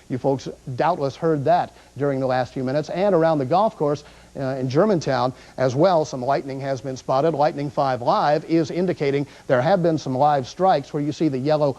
You folks doubtless heard that during the last few minutes, and around the golf course in Germantown as well, some lightning has been spotted. Lightning 5 Live is indicating there have been some live strikes where you see the yellow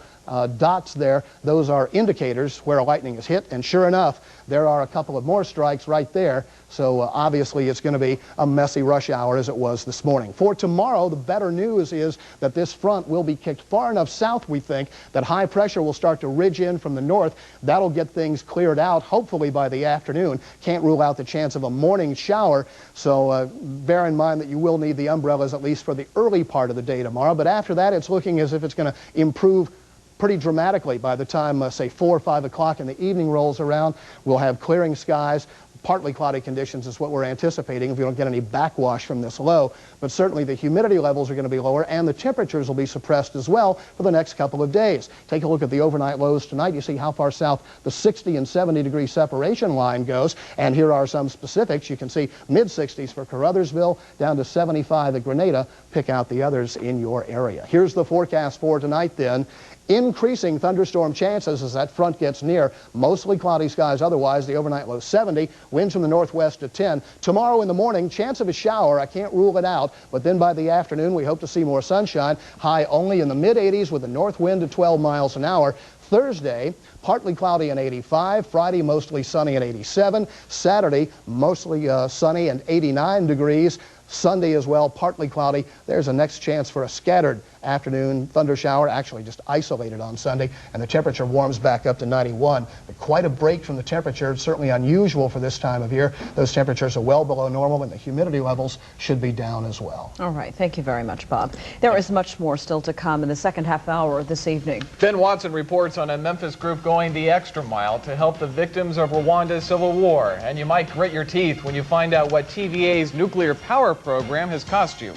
dots there. Those are indicators where a lightning is hit, and sure enough, there are a couple of more strikes right there. So obviously it's going to be a messy rush hour as it was this morning. For tomorrow, the better news is that this front will be kicked far enough south, we think, that high pressure will start to ridge in from the north. That'll get things cleared out, hopefully by the afternoon. Can't rule out the chance of a morning shower, so bear in mind that you will need the umbrellas at least for the early part of the day tomorrow. But after that, it's looking as if it's going to improve pretty dramatically by the time, say, 4 or 5 o'clock in the evening rolls around. We'll have clearing skies. Partly cloudy conditions is what we're anticipating if we don't get any backwash from this low. But certainly the humidity levels are going to be lower, and the temperatures will be suppressed as well for the next couple of days. Take a look at the overnight lows tonight. You see how far south the 60 and 70 degree separation line goes. And here are some specifics. You can see mid-60s for Caruthersville, down to 75 at Grenada. Pick out the others in your area. Here's the forecast for tonight then. Increasing thunderstorm chances as that front gets near. Mostly cloudy skies otherwise. The overnight low 70. Winds from the northwest at 10. Tomorrow in the morning, chance of a shower. I can't rule it out. But then by the afternoon, we hope to see more sunshine. High only in the mid-80s with a north wind at 12 miles an hour. Thursday, partly cloudy and 85. Friday, mostly sunny at 87. Saturday, mostly sunny and 89 degrees. Sunday as well, partly cloudy. There's a next chance for a scattered afternoon thunder shower, actually just isolated on Sunday, and the temperature warms back up to 91. But quite a break from the temperature, certainly unusual for this time of year. Those temperatures are well below normal, and the humidity levels should be down as well. All right, thank you very much, Bob. There is much more still to come in the second half hour this evening. Ben Watson reports on a Memphis group going the extra mile to help the victims of Rwanda's civil war. And you might grit your teeth when you find out what TVA's nuclear power program has cost you.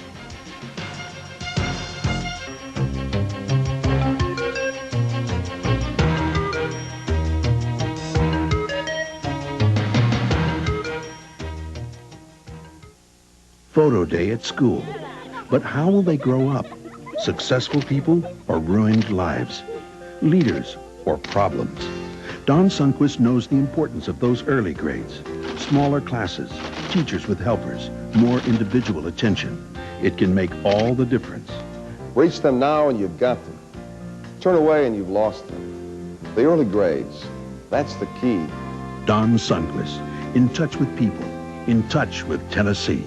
Photo day at school. But how will they grow up? Successful people or ruined lives? Leaders or problems? Don Sundquist knows the importance of those early grades. Smaller classes, teachers with helpers, more individual attention. It can make all the difference. Reach them now and you've got them. Turn away and you've lost them. The early grades, that's the key. Don Sundquist, in touch with people, in touch with Tennessee.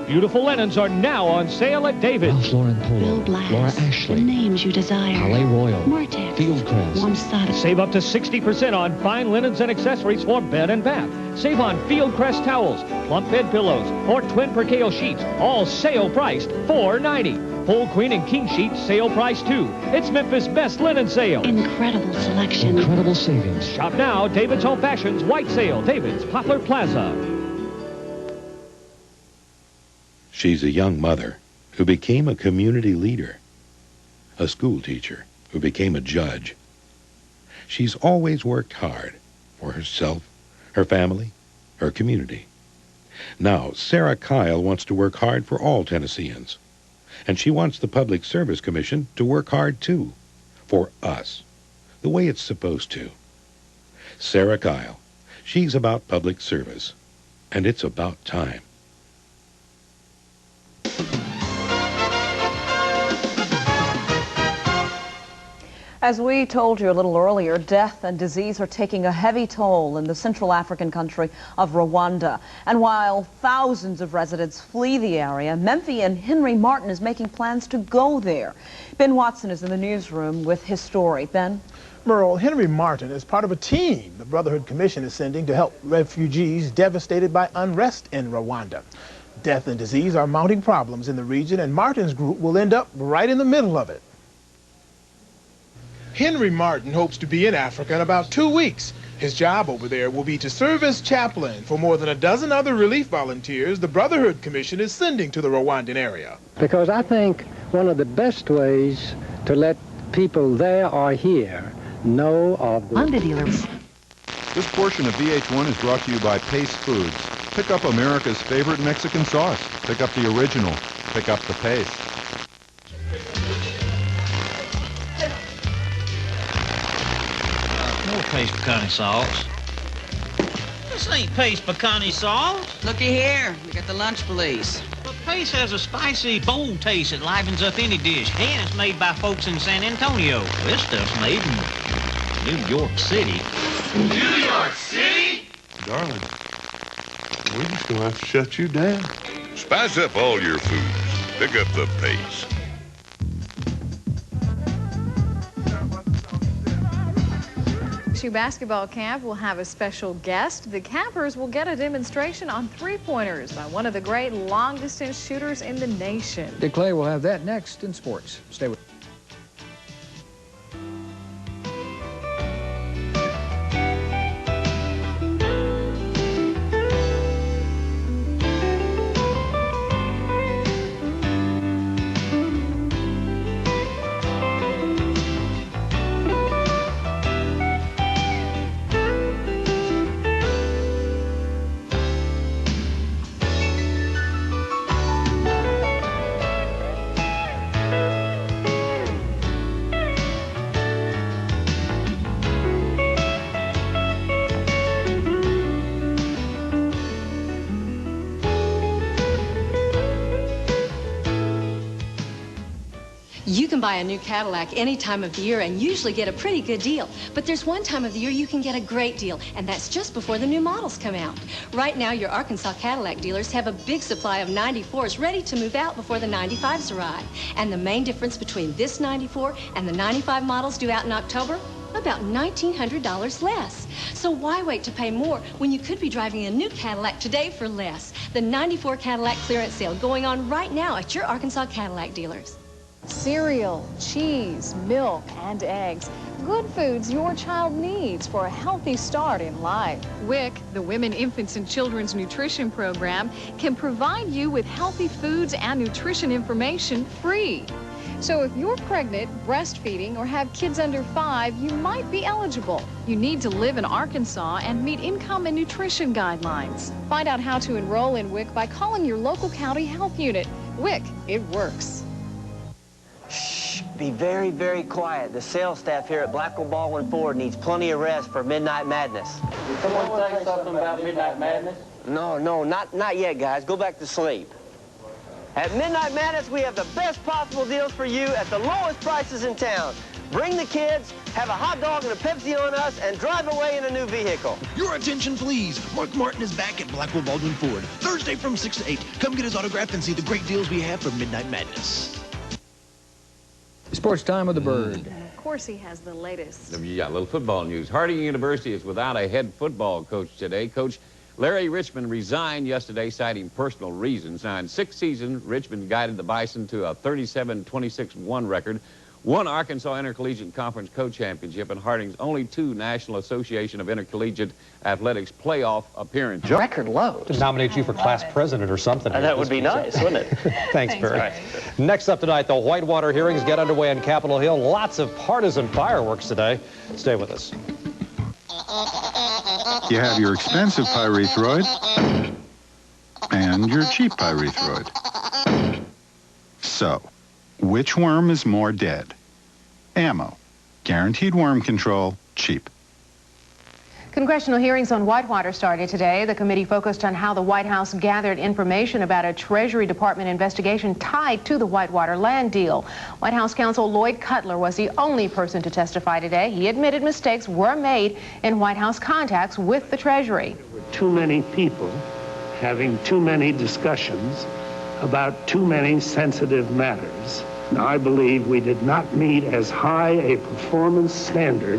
Beautiful linens are now on sale at David's. Ralph Lauren Polo, Bill Blass, Laura Ashley, the names you desire. Palais Royal, Mortex, Fieldcrest, Wamsada. Save up to 60% on fine linens and accessories for bed and bath. Save on Fieldcrest towels, plump bed pillows, or twin percale sheets, all sale priced $4.90. Full queen and king sheets, sale price too. It's Memphis' best linen sale. Incredible selection. incredible savings. Shop now, David's Home Fashions White Sale, David's Poplar Plaza. She's a young mother who became a community leader, a school teacher who became a judge. She's always worked hard for herself, her family, her community. Now, Sarah Kyle wants to work hard for all Tennesseans, and she wants the Public Service Commission to work hard too, for us, the way it's supposed to. Sarah Kyle, she's about public service, and it's about time. As we told you a little earlier, death and disease are taking a heavy toll in the Central African country of Rwanda. And while thousands of residents flee the area, Memphian Henry Martin is making plans to go there. Ben Watson is in the newsroom with his story. Ben? Merle, Henry Martin is part of a team the Brotherhood Commission is sending to help refugees devastated by unrest in Rwanda. Death and disease are mounting problems in the region, and Martin's group will end up right in the middle of it. Henry Martin hopes to be in Africa in about 2 weeks. His job over there will be to serve as chaplain for more than a dozen other relief volunteers the Brotherhood Commission is sending to the Rwandan area. Because I think one of the best ways to let people there or here know of the Dealers. This portion of VH1 is brought to you by Pace Foods. Pick up America's favorite Mexican sauce. Pick up the original. Pick up the Pace. paste pecani sauce. This ain't paste pecani sauce. Looky here, we got the lunch police. But paste has a spicy, bold taste that livens up any dish, and it's made by folks in San Antonio. This stuff's made in New York City. New York City? Darling, we're just gonna have to shut you down. Spice up all your foods. Pick up the pace. Basketball camp will have a special guest. The campers will get a demonstration on three-pointers by one of the great long-distance shooters in the nation. Dick Clay will have that next in sports. Stay with us. You can buy a new Cadillac any time of the year and usually get a pretty good deal. But there's one time of the year you can get a great deal, and that's just before the new models come out. Right now, your Arkansas Cadillac dealers have a big supply of 94s ready to move out before the 95s arrive. And the main difference between this 94 and the 95 models due out in October? About $1,900 less. So why wait to pay more when you could be driving a new Cadillac today for less? The 94 Cadillac clearance sale going on right now at your Arkansas Cadillac dealers. Cereal, cheese, milk, and eggs. Good foods your child needs for a healthy start in life. WIC, the Women, Infants, and Children's Nutrition Program, can provide you with healthy foods and nutrition information free. So if you're pregnant, breastfeeding, or have kids under 5, you might be eligible. You need to live in Arkansas and meet income and nutrition guidelines. Find out how to enroll in WIC by calling your local county health unit. WIC, it works. Shh, be very, very quiet. The sales staff here at Blackwell Baldwin Ford needs plenty of rest for Midnight Madness. Did someone say something about Midnight Madness? No, not yet, guys. Go back to sleep. At Midnight Madness, we have the best possible deals for you at the lowest prices in town. Bring the kids, have a hot dog and a Pepsi on us, and drive away in a new vehicle. Your attention, please. Mark Martin is back at Blackwell Baldwin Ford, Thursday from 6 to 8. Come get his autograph and see the great deals we have for Midnight Madness. Sports time with the Bird. And of course, he has the latest. Yeah, a little football news. Harding University is without a head football coach today. Coach Larry Richmond resigned yesterday, citing personal reasons. Now, in 6 seasons, Richmond guided the Bison to a 37-26-1 record, won Arkansas Intercollegiate Conference Co-Championship, and Harding's only 2 National Association of Intercollegiate Athletics playoff appearances. Record low. To nominate you for class president or something. That would be nice, wouldn't it? Thanks, Barry. Next up tonight, the Whitewater hearings get underway on Capitol Hill. Lots of partisan fireworks today. Stay with us. You have your expensive pyrethroid and your cheap pyrethroid. So, which worm is more dead? Ammo. Guaranteed worm control, cheap. Congressional hearings on Whitewater started today. The committee focused on how the White House gathered information about a Treasury Department investigation tied to the Whitewater land deal. White House counsel Lloyd Cutler was the only person to testify today. He admitted mistakes were made in White House contacts with the Treasury. There were too many people having too many discussions about too many sensitive matters. Now, I believe we did not meet as high a performance standard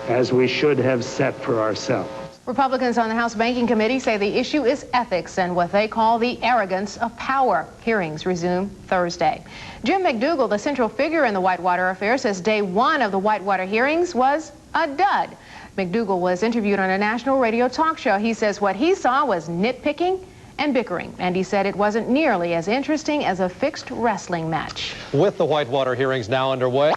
as we should have set for ourselves. Republicans on the House Banking Committee say the issue is ethics and what they call the arrogance of power. Hearings resume Thursday. Jim McDougal, the central figure in the Whitewater affair, says day 1 of the Whitewater hearings was a dud. McDougal was interviewed on a national radio talk show. He says what he saw was nitpicking and bickering, and he said it wasn't nearly as interesting as a fixed wrestling match. With the Whitewater hearings now underway.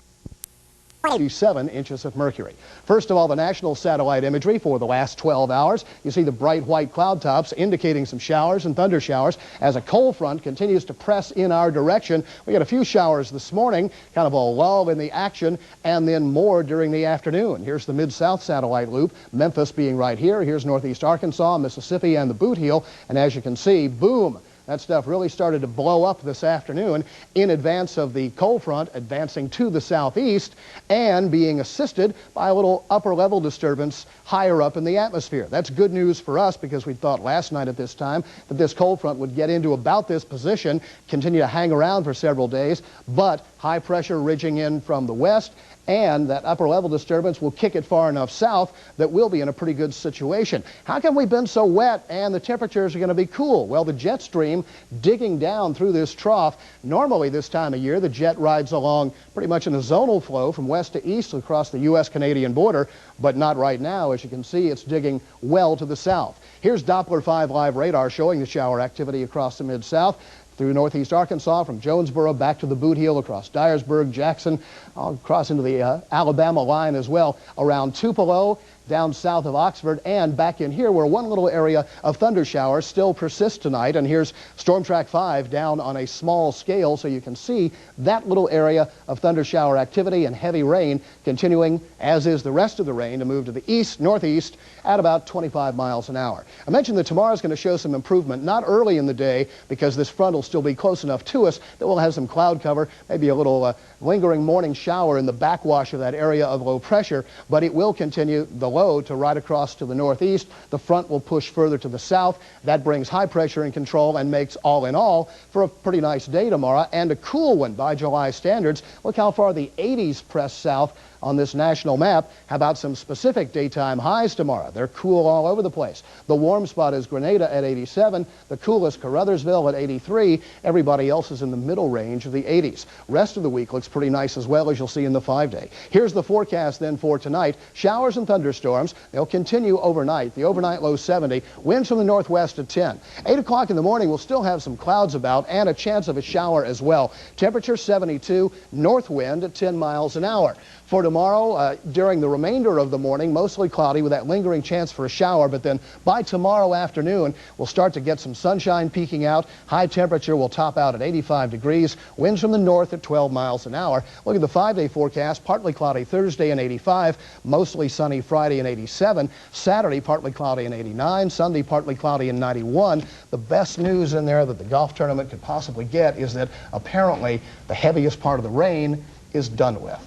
47 inches of mercury. First of all, the national satellite imagery for the last 12 hours. You see the bright white cloud tops indicating some showers and thunder showers as a cold front continues to press in our direction. We got a few showers this morning, kind of a lull in the action, and then more during the afternoon. Here's the Mid-South satellite loop, Memphis being right here. Here's northeast Arkansas, Mississippi, and the Boot Heel. And as you can see, boom, that stuff really started to blow up this afternoon in advance of the cold front advancing to the southeast and being assisted by a little upper level disturbance higher up in the atmosphere. That's good news for us because we thought last night at this time that this cold front would get into about this position, continue to hang around for several days, but high pressure ridging in from the west, and that upper level disturbance will kick it far enough south that we'll be in a pretty good situation. How come we've been so wet and the temperatures are going to be cool? Well, the jet stream digging down through this trough. Normally this time of year, the jet rides along pretty much in a zonal flow from west to east across the U.S.-Canadian border, but not right now. As you can see, it's digging well to the south. Here's Doppler 5 live radar showing the shower activity across the Mid-South. Through northeast Arkansas, from Jonesboro back to the Boot Heel, across Dyersburg, Jackson, across into the Alabama line as well, around Tupelo, down south of Oxford, and back in here where one little area of thunder showers still persists tonight. And here's Storm Track 5 down on a small scale, so you can see that little area of thunder shower activity and heavy rain continuing, as is the rest of the rain, to move to the east, northeast at about 25 miles an hour. I mentioned that tomorrow's going to show some improvement, not early in the day, because this front will still be close enough to us that we'll have some cloud cover, maybe a little lingering morning shower in the backwash of that area of low pressure, but it will continue the low to right across to the northeast. The front will push further to the south. That brings high pressure in control and makes all in all for a pretty nice day tomorrow and a cool one by July standards. Look how far the 80s press south on this national map. How about some specific daytime highs tomorrow? They're cool all over the place. The warm spot is Grenada at 87, the coolest Caruthersville at 83. Everybody else is in the middle range of the 80s. Rest of the week looks pretty nice as well, as you'll see in the 5-day. Here's the forecast then for tonight. Showers and thunderstorms. They'll continue overnight. The overnight low 70, winds from the northwest at 10. 8 o'clock in the morning, we'll still have some clouds about and a chance of a shower as well. Temperature 72, north wind at 10 miles an hour. For tomorrow, during the remainder of the morning, mostly cloudy with that lingering chance for a shower, but then by tomorrow afternoon, we'll start to get some sunshine peeking out. High temperature will top out at 85 degrees. Winds from the north at 12 miles an hour. Look at the 5-day forecast. Partly cloudy Thursday and 85. Mostly sunny Friday and 87. Saturday, partly cloudy and 89. Sunday, partly cloudy and 91. The best news in there that the golf tournament could possibly get is that apparently the heaviest part of the rain is done with.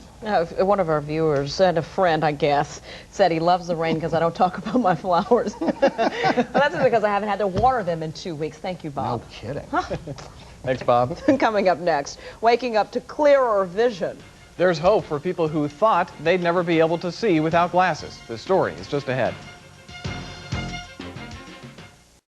One of our viewers and a friend, I guess, said he loves the rain because I don't talk about my flowers. But that's just because I haven't had to water them in 2 weeks. Thank you, Bob. No kidding. Thanks, Bob. Coming up next, waking up to clearer vision. There's hope for people who thought they'd never be able to see without glasses. The story is just ahead.